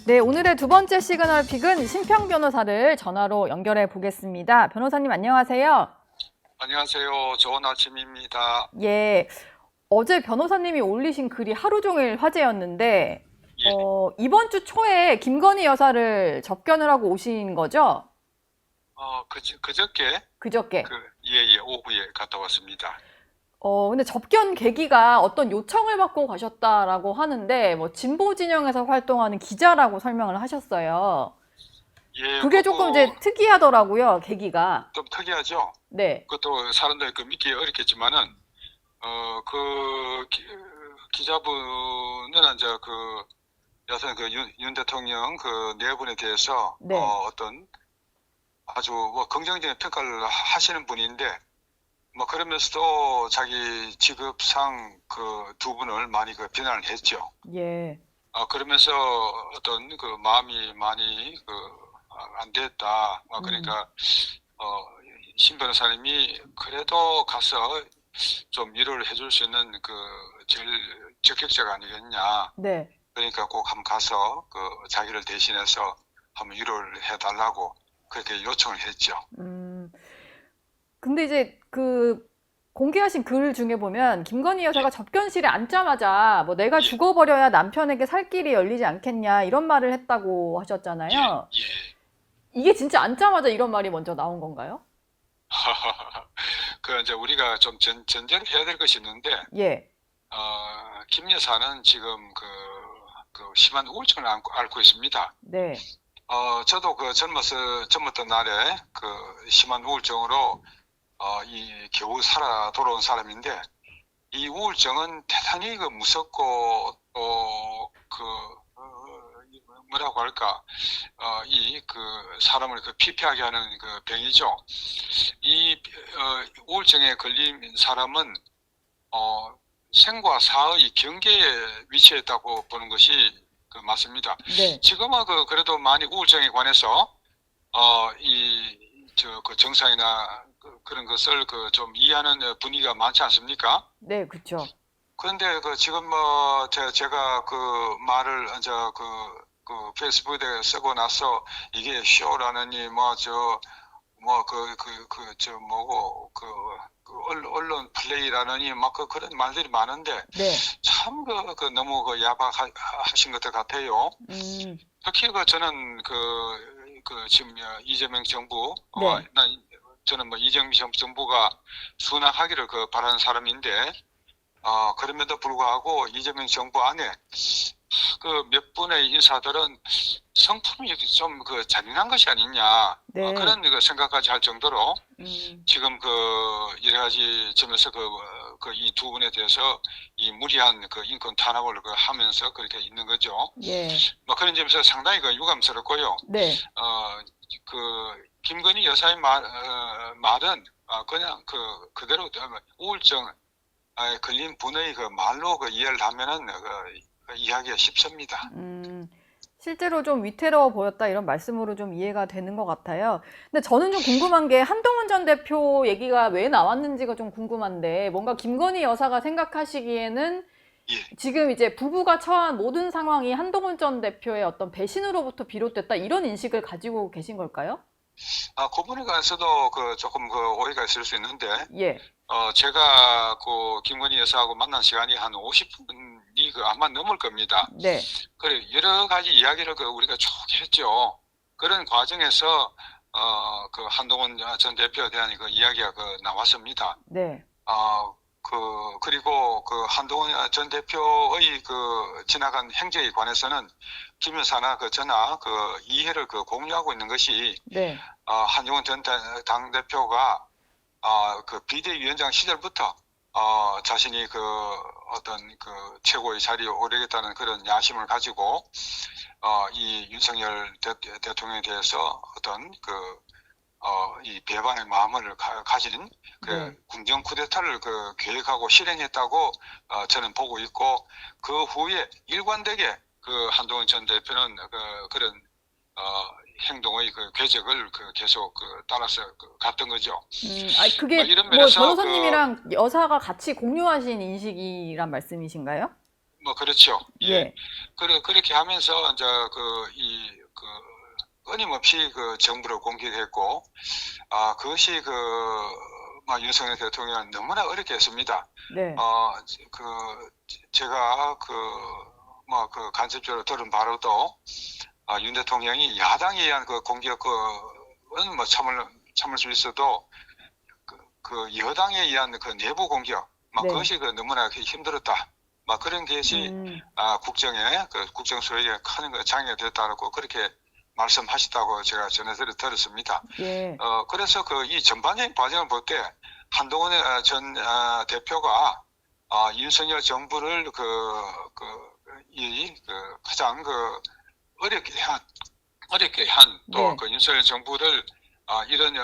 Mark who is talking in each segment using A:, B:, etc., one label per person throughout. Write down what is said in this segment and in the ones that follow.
A: 네, 오늘의 두 번째 시그널 픽은 심평 변호사를 전화로 연결해 보겠습니다. 변호사님 안녕하세요.
B: 안녕하세요. 좋은 아침입니다.
A: 예, 어제 변호사님이 올리신 글이 하루 종일 화제였는데
B: 예,
A: 이번 주 초에 김건희 여사를 접견을 하고 오신 거죠?
B: 그저께,
A: 그저께.
B: 오후에 갔다 왔습니다.
A: 근데 접견 계기가 어떤 요청을 받고 가셨다라고 하는데 뭐 진보 진영에서 활동하는 기자라고 설명을 하셨어요.
B: 예,
A: 그게 조금 이제 특이하더라고요, 계기가.
B: 좀 특이하죠?
A: 네,
B: 그것도 사람들이 믿기 어렵겠지만은, 기자분은 이제 여튼 윤 대통령 네 분에 대해서,
A: 네,
B: 어떤 아주 뭐 긍정적인 평가를 하시는 분인데, 뭐 그러면서도 자기 직업상 두 분을 많이 비난을 했죠.
A: 예.
B: 그러면서 어떤 마음이 많이 안 됐다.
A: 음.
B: 그러니까 신 변호사님이 그래도 가서 좀 위로를 해줄 수 있는 제일 적격자가 아니겠냐.
A: 네.
B: 그러니까 꼭 한번 가서 자기를 대신해서 한번 위로를 해달라고 그렇게 요청을 했죠.
A: 근데 이제 공개하신 글 중에 보면 김건희 여사가
B: 예,
A: 접견실에 앉자마자 뭐 내가
B: 예,
A: 죽어버려야 남편에게 살 길이 열리지 않겠냐 이런 말을 했다고
B: 예,
A: 하셨잖아요.
B: 예.
A: 이게 진짜 앉자마자 이런 말이 먼저 나온 건가요?
B: 이제 우리가 좀 전제를 해야 될 것이 있는데,
A: 예.
B: 김 여사는 지금 심한 우울증을 앓고 있습니다.
A: 네.
B: 저도 젊었던 날에 심한 우울증으로 겨우 살아 돌아온 사람인데, 이 우울증은 대단히 무섭고, 뭐라고 할까, 사람을 피폐하게 하는 병이죠. 우울증에 걸린 사람은, 생과 사의 경계에 위치해 있다고 보는 것이 맞습니다.
A: 네.
B: 지금은 그래도 많이 우울증에 관해서, 정상이나 그런 것을 좀 이해하는 분위기가 많지 않습니까?
A: 네, 그쵸.
B: 그런데 지금 제가 말을 이제 페이스북에 쓰고 나서 이게 쇼라느니 언론 플레이라느니 그런 말들이 많은데
A: 네.
B: 참 너무 야박하신 것 같아요.
A: 음.
B: 특히 저는 지금 이재명 정부
A: 네.
B: 저는 이재명 정부가 순항하기를 바라는 사람인데 그럼에도 불구하고 이재명 정부 안에 몇 분의 인사들은 성품이 좀 잔인한 것이 아니냐
A: 네.
B: 그런 생각까지 할 정도로
A: 음.
B: 지금 여러 가지 점에서 이 두 분에 대해서 이 무리한 인권 탄압을 하면서 그렇게 있는 거죠.
A: 예.
B: 그런 점에서 상당히 유감스럽고요.
A: 네.
B: 김건희 여사의 말은 그냥 그대로 우울증 걸린 분의 말로 이해를 하면은 이해하기가 쉽습니다.
A: 실제로 좀 위태로워 보였다 이런 말씀으로 좀 이해가 되는 것 같아요. 근데 저는 좀 궁금한 게 한동훈 전 대표 얘기가 왜 나왔는지가 좀 궁금한데 뭔가 김건희 여사가 생각하시기에는
B: 예.
A: 지금 이제 부부가 처한 모든 상황이 한동훈 전 대표의 어떤 배신으로부터 비롯됐다 이런 인식을 가지고 계신 걸까요?
B: 그 부분에 관해서도 조금 오해가 있을 수 있는데,
A: 예.
B: 제가 김건희 여사하고 만난 시간이 한 50분이 아마 넘을 겁니다.
A: 네.
B: 그래, 여러 가지 이야기를 우리가 쭉 했죠. 그런 과정에서, 한동훈 전 대표에 대한 이야기가 나왔습니다.
A: 네.
B: 그리고 한동훈 전 대표의 지나간 행적에 관해서는 김 여사나 저나 이해를 공유하고 있는 것이,
A: 네.
B: 한동훈 전 당대표가 비대위원장 시절부터 자신이 어떤 최고의 자리에 오르겠다는 그런 야심을 가지고 이 윤석열 대통령에 대해서 어떤 이 배반의 마음을 가진
A: 네.
B: 궁정 쿠데타를 계획하고 실행했다고 저는 보고 있고, 그 후에 일관되게 한동훈 전 대표는 그런 행동의 궤적을 계속 따라서 갔던 거죠.
A: 그게
B: 이런
A: 뭐
B: 면에서
A: 변호사님이랑 여사가 같이 공유하신 인식이란 말씀이신가요?
B: 뭐 그렇죠. 예.
A: 예.
B: 그렇게 하면서 이제 끊임없이 그 정부를 공격했고, 그것이 막 윤석열 대통령은 너무나 어렵게 했습니다.
A: 네.
B: 제가 간접적으로 들은 바로도, 윤 대통령이 야당에 의한 그 공격은 뭐 참을 수 있어도, 여당에 의한 그 내부 공격,
A: 네.
B: 그것이 너무나 힘들었다. 그런 것이, 국정 수행에 큰 장애가 됐다고 그렇게 말씀하셨다고 제가 전해 들었습니다.
A: 예.
B: 그래서 이 전반적인 과정을 볼 때, 한동훈 전 대표가, 윤석열 정부를 가장 어렵게 한, 또
A: 네.
B: 윤석열 정부를 이런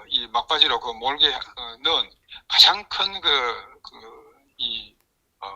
B: 이 막바지로 몰게 넣은 가장 큰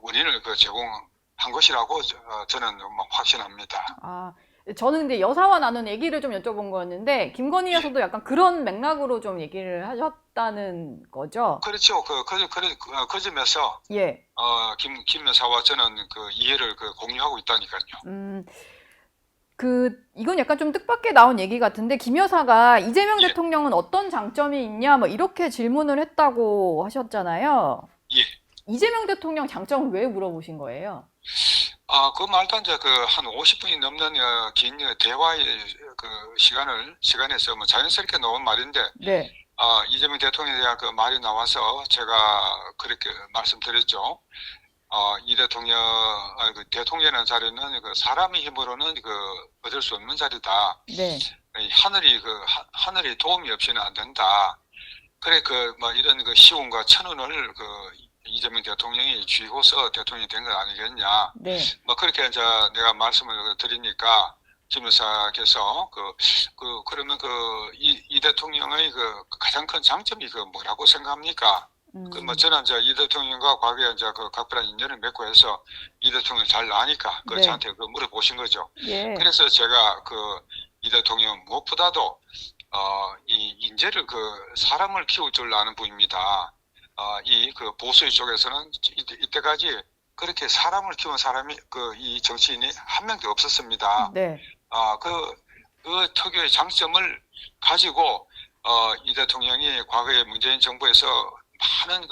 B: 원인을 제공한 것이라고 저는 확신합니다.
A: 저는 근데 여사와 나눈 얘기를 좀 여쭤본 거였는데, 김건희 여사도 약간 그런 맥락으로 좀 얘기를 하셨다는 거죠?
B: 그렇죠. 그 점에서
A: 예.
B: 김 여사와 저는 이해를 공유하고 있다니까요.
A: 이건 약간 좀 뜻밖의 나온 얘기 같은데, 김 여사가 이재명
B: 예.
A: 대통령은 어떤 장점이 있냐, 뭐 이렇게 질문을 했다고 하셨잖아요.
B: 예.
A: 이재명 대통령 장점을 왜 물어보신 거예요?
B: 그 말도 이제 한 50분이 넘는 긴 대화의 시간에서 뭐 자연스럽게 나온 말인데,
A: 네.
B: 이재명 대통령에 대한 말이 나와서 제가 그렇게 말씀드렸죠. 이 대통령이라는 자리는 사람의 힘으로는 얻을 수 없는 자리다.
A: 네.
B: 하늘이 도움이 없이는 안 된다. 그래 이런 시운과 천운을 이재명 대통령이 쥐고서 대통령이 된 건 아니겠냐.
A: 네.
B: 그렇게 이제 내가 말씀을 드리니까 김 여사께서 그러면 이 대통령의 가장 큰 장점이 뭐라고 생각합니까? 저는 이제 이 대통령과 과거에 이제 각별한 인연을 맺고 해서 이 대통령 잘 아니까
A: 네.
B: 저한테 물어보신 거죠.
A: 예.
B: 그래서 제가 이 대통령 무엇보다도 이 인재를 사람을 키울 줄 아는 분입니다. 이 보수 쪽에서는 이때까지 그렇게 사람을 키운 사람이 이 정치인이 한 명도 없었습니다.
A: 네.
B: 그 특유의 장점을 가지고 이 대통령이 과거에 문재인 정부에서 많은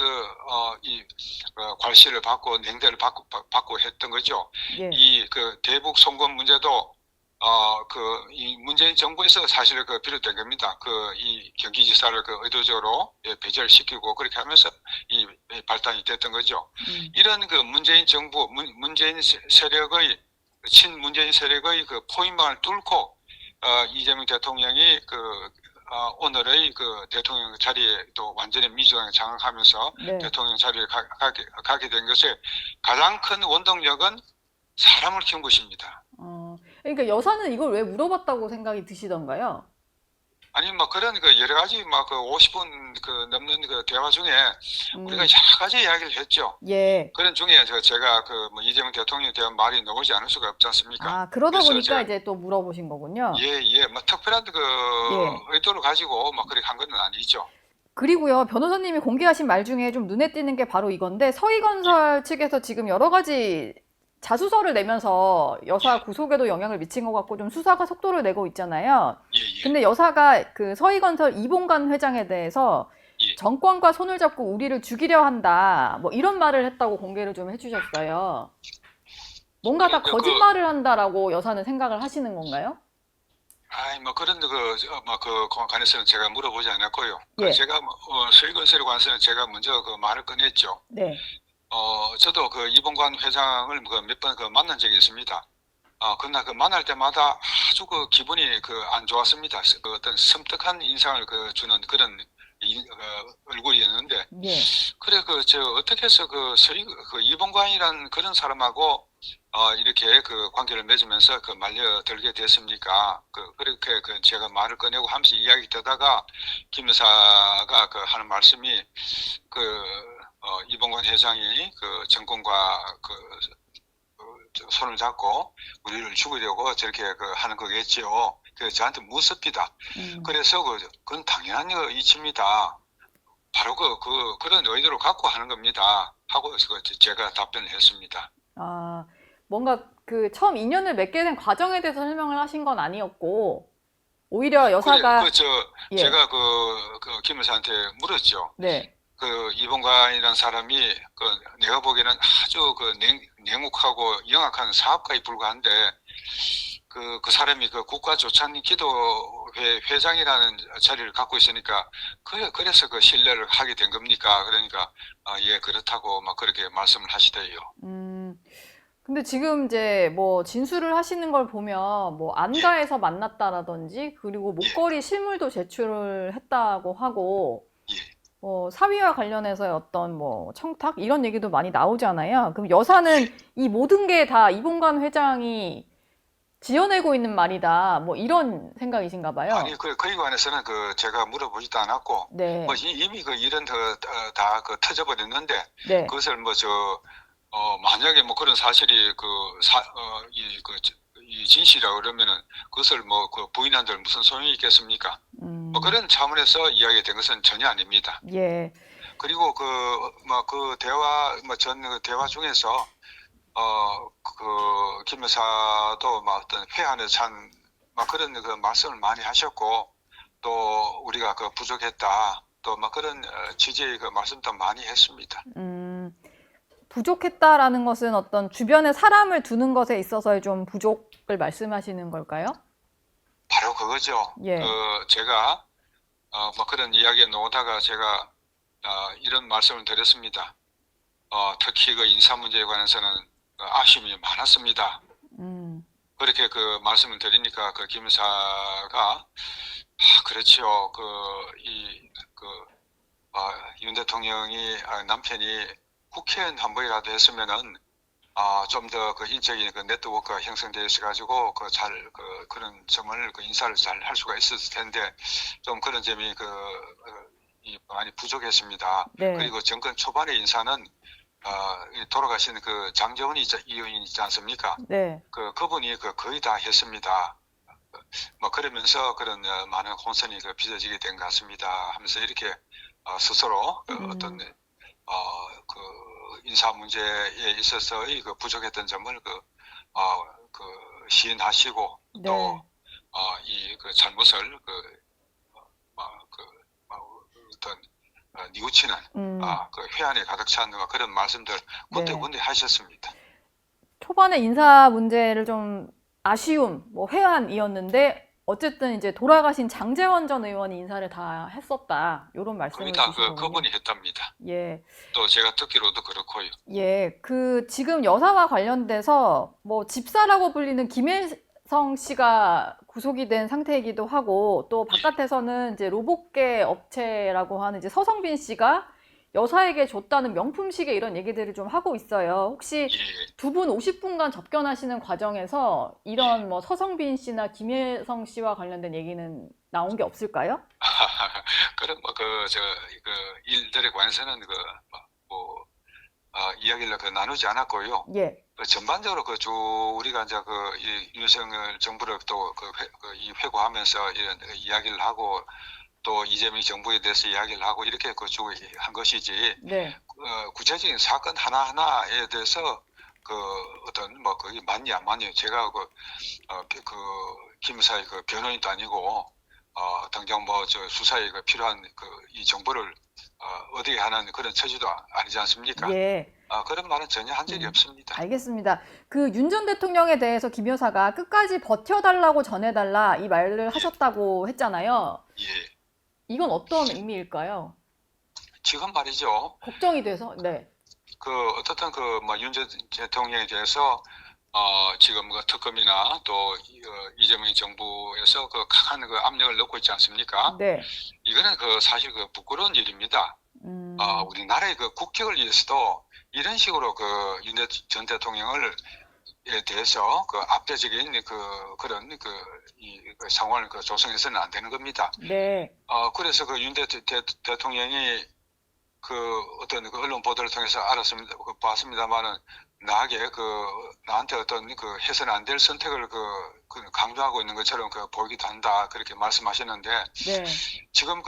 B: 괄시를 받고 냉대를 받고 했던 거죠.
A: 예.
B: 이 대북 송금 문제도 이 문재인 정부에서 사실 비롯된 겁니다. 이 경기지사를 의도적으로 배제시키고 그렇게 하면서 이 발단이 됐던 거죠. 이런 문재인 정부, 문재인 세력의, 친문재인 세력의 포위망을 뚫고, 이재명 대통령이 오늘의 대통령 자리에 또 완전히 민주당에 장악하면서
A: 네.
B: 대통령 자리에 가게 된 것의 가장 큰 원동력은 사람을 키운 것입니다.
A: 그러니까 여사는 이걸 왜 물어봤다고 생각이 드시던가요?
B: 아니 그런 여러 가지 50분 넘는 대화 중에 우리가 여러 가지 이야기를 했죠.
A: 예.
B: 그런 중에 제가 이재명 대통령에 대한 말이 나오지 않을 수가 없지 않습니까?
A: 그러다
B: 그래서
A: 보니까
B: 제가
A: 이제 또 물어보신 거군요.
B: 예, 특별한
A: 예.
B: 의도를 가지고 그렇게 한 건 아니죠.
A: 그리고요, 변호사님이 공개하신 말 중에 좀 눈에 띄는 게 바로 이건데, 서희건설 측에서 지금 여러 가지 자수서를 내면서 여사 구속에도 영향을 미친 것 같고 좀 수사가 속도를 내고 있잖아요.
B: 예.
A: 근데 여사가 서희건설 이봉관 회장에 대해서
B: 예.
A: 정권과 손을 잡고 우리를 죽이려 한다, 뭐 이런 말을 했다고 공개를 좀 해주셨어요. 뭔가 다 거짓말을 한다라고 여사는 생각을 하시는 건가요?
B: 그런 관해서는 제가 물어보지 않았고요.
A: 예.
B: 제가 서희건설에 관해서는 제가 먼저 말을 꺼냈죠.
A: 네.
B: 저도 이봉관 회장을 몇 번 만난 적이 있습니다. 그러나 만날 때마다 아주 기분이 안 좋았습니다. 어떤 섬뜩한 인상을 주는 그런 얼굴이었는데,
A: 예.
B: 그래 어떻게 해서 이봉관이란 그런 사람하고 이렇게 관계를 맺으면서 말려들게 됐습니까? 그렇게 제가 말을 꺼내고 하면서 이야기 되다가 김 여사가 하는 말씀이 이봉관 회장이 정권과 손을 잡고 우리를 죽이려고 저렇게 하는 거겠지요. 저한테 묻습니다. 그래서 그건 당연한 이치입니다. 바로 그런 의도를 갖고 하는 겁니다. 하고 제가 답변을 했습니다.
A: 아, 뭔가 그 처음 인연을 맺게 된 과정에 대해서 설명을 하신 건 아니었고, 오히려
B: 그래,
A: 여사가, 예,
B: 제가 김 여사한테 물었죠.
A: 네,
B: 이봉관이라는 사람이 내가 보기에는 아주 냉혹하고 영악한 사업가에 불과한데 그 사람이 국가조찬기도회 회장이라는 자리를 갖고 있으니까 그래서 그 신뢰를 하게 된 겁니까? 그러니까 예, 그렇다고 막 그렇게 말씀을 하시대요.
A: 음, 근데 지금 이제 뭐 진술을 하시는 걸 보면 뭐
B: 예,
A: 안가에서 만났다라든지 그리고
B: 예,
A: 목걸이 실물도 제출을 했다고 하고
B: 예,
A: 사위와 관련해서의 어떤 뭐 청탁 이런 얘기도 많이 나오잖아요. 그럼
B: 예.
A: 여사는 이 모든 게 다 이봉관 회장이 지어내고 있는 말이다. 뭐 이런 생각이신가 봐요.
B: 아니, 그에 관해서는 제가 물어보지도 않았고, 뭐,
A: 네,
B: 이미 그 일은 다 터져버렸는데,
A: 네,
B: 그것을 만약에 뭐 그런 사실이 이 진실이라 그러면은 그것을 뭐 부인한들 무슨 소용이 있겠습니까? 뭐
A: 음,
B: 그런 차원에서 이야기된 것은 전혀 아닙니다.
A: 예,
B: 그리고 전 대화 중에서, 김 여사도 막 어떤 회한에 막 그런 말씀을 많이 하셨고, 또 우리가 부족했다. 또 막 그런 취지의 말씀도 많이 했습니다.
A: 음, 부족했다라는 것은 어떤 주변에 사람을 두는 것에 있어서의 좀 부족을 말씀하시는 걸까요?
B: 바로 그거죠.
A: 예,
B: 제가, 뭐 그런 이야기에 나오다가 제가, 이런 말씀을 드렸습니다. 특히 인사 문제에 관해서는 아쉬움이 많았습니다.
A: 음,
B: 그렇게 말씀을 드리니까 김 여사가, 그렇지요. 윤 대통령이, 남편이 국회의원 한 번이라도 했으면은, 좀 더 인적인 네트워크가 형성되어 있어가지고, 그런 점을, 인사를 잘 할 수가 있었을 텐데, 좀 그런 점이, 많이 부족했습니다.
A: 네,
B: 그리고 정권 초반의 인사는, 돌아가신 장제원 의원이 있지 않습니까?
A: 네,
B: 그분이 거의 다 했습니다. 뭐 그러면서 그런 많은 혼선이 빚어지게 된 것 같습니다. 하면서 이렇게 스스로 어떤
A: 음,
B: 그 인사 문제에 있어서의 부족했던 점을 시인하시고
A: 네,
B: 또 이 잘못을 어떤 뉘우치는
A: 음,
B: 회한에 가득 찬 그런 말씀들
A: 네.
B: 군데군데 하셨습니다.
A: 초반에 인사 문제를 좀 아쉬움, 뭐 회한이었는데 어쨌든 이제 돌아가신 장제원 전 의원이 인사를 다 했었다. 이런
B: 거의
A: 말씀을
B: 다
A: 주신 거군요.
B: 그분이 했답니다.
A: 예.
B: 또 제가 듣기로도 그렇고요.
A: 예, 그 지금 여사와 관련돼서 뭐 집사라고 불리는 김혜성 씨가 구속이 된 상태이기도 하고 또
B: 예,
A: 바깥에서는 이제 로봇계 업체라고 하는 이제 서성빈 씨가 여사에게 줬다는 명품 시계 이런 얘기들을 좀 하고 있어요. 혹시
B: 예,
A: 두 분 50분간 접견하시는 과정에서
B: 예.
A: 이런 뭐 서성빈 씨나 김혜성 씨와 관련된 얘기는 나온 게 없을까요?
B: 그런 일들에 관해서는 뭐, 이야기를 나누지 않았고요.
A: 예,
B: 전반적으로 우리가 이제 이 윤석열 정부를 또 이 회고하면서 이런 이야기를 하고 또 이재명 정부에 대해서 이야기를 하고 이렇게 한 것이지
A: 네,
B: 구체적인 사건 하나하나에 대해서 어떤 뭐 그게 맞냐 안 맞냐 제가 김 여사의 변호인도 아니고 당장 뭐 수사에 필요한 이 정보를 얻어야 하는 그런 처지도 아니지 않습니까?
A: 예.
B: 그런 말은 전혀 한 적이 없습니다.
A: 알겠습니다. 그 윤 전 대통령에 대해서 김 여사가 끝까지 버텨달라고 전해달라 이 말을
B: 예,
A: 하셨다고 했잖아요.
B: 예.
A: 이건 어떤 의미일까요?
B: 지금 말이죠.
A: 걱정이 돼서? 네.
B: 어떻든 윤 전 대통령에 대해서 지금 특검이나 또 이재명 정부에서 강한 압력을 넣고 있지 않습니까?
A: 네.
B: 이거는 사실 부끄러운 일입니다.
A: 음,
B: 우리나라의 국격을 위해서도 이런 식으로 윤 전 대통령을 에 대해서 압도적인 그런 이 상황을 조성해서는 안 되는 겁니다.
A: 네.
B: 그래서 윤 대통령이 어떤 언론 보도를 통해서 알았습니다. 봤습니다만은 나한테 어떤 해서는 안 될 선택을 강조하고 있는 것처럼 보이기도 한다. 그렇게 말씀하셨는데
A: 네.
B: 지금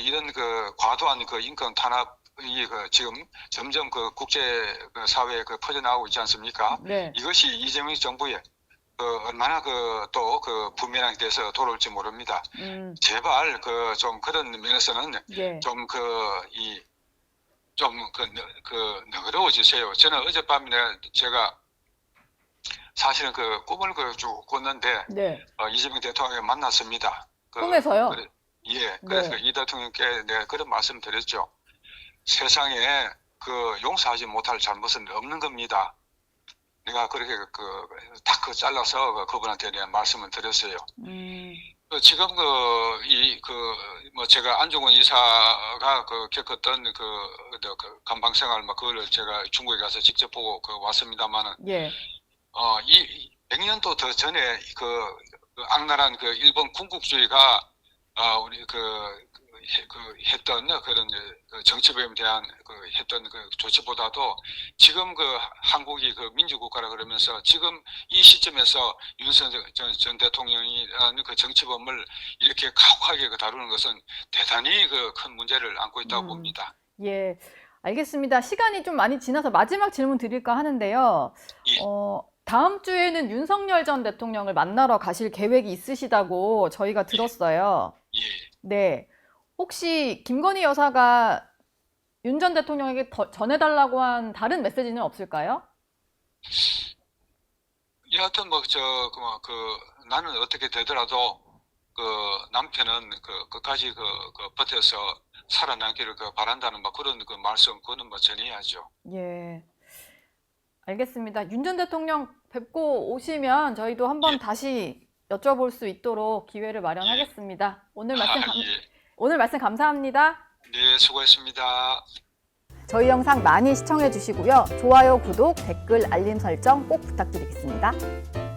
B: 이런 과도한 인권 탄압 지금 점점 그 국제 그 사회에 그 퍼져나가고 있지 않습니까?
A: 네.
B: 이것이 이재명 정부의 얼마나 또 부메랑이 돼서 돌아올지 모릅니다. 제발 좀 그런 면에서는
A: 예.
B: 좀 너그러워지세요. 저는 어젯밤에 제가 사실은 그 꿈을 쭉 꿨는데
A: 네.
B: 이재명 대통령을 만났습니다.
A: 꿈에서요?
B: 예. 그래서
A: 네.
B: 이 대통령께 내가 그런 말씀 드렸죠. 세상에 용서하지 못할 잘못은 없는 겁니다. 내가 그렇게 딱 잘라서 그분한테 내가 말씀을 드렸어요. 지금 제가 안종원 이사가 겪었던 감방 생활 그거를 제가 중국에 가서 직접 보고 왔습니다만은
A: 예.
B: 이 100년도 더 전에 악랄한 일본 군국주의가 우리 했던 그런 정치범에 대한 했던 조치보다도 지금 한국이 민주국가라 그러면서 지금 이 시점에서 윤석열 전 대통령이라는 정치범을 이렇게 가혹하게 다루는 것은 대단히 큰 문제를 안고 있다고 봅니다.
A: 예. 알겠습니다. 시간이 좀 많이 지나서 마지막 질문 드릴까 하는데요.
B: 예.
A: 다음 주에는 윤석열 전 대통령을 만나러 가실 계획이 있으시다고 저희가 들었어요.
B: 예.
A: 네. 혹시 김건희 여사가 윤 전 대통령에게 전해달라고 한 다른 메시지는 없을까요?
B: 여하튼 나는 어떻게 되더라도 남편은 끝까지 버텨서 살아남기를 바란다는 그런 말씀 그거는 전해야죠.
A: 예. 알겠습니다. 윤 전 대통령 뵙고 오시면 저희도 한번
B: 예.
A: 다시 여쭤볼 수 있도록 기회를 마련하겠습니다. 오늘 말씀
B: 예.
A: 감사합니다.
B: 네, 수고했습니다.
A: 저희 영상 많이 시청해 주시고요. 좋아요, 구독, 댓글, 알림 설정 꼭 부탁드리겠습니다.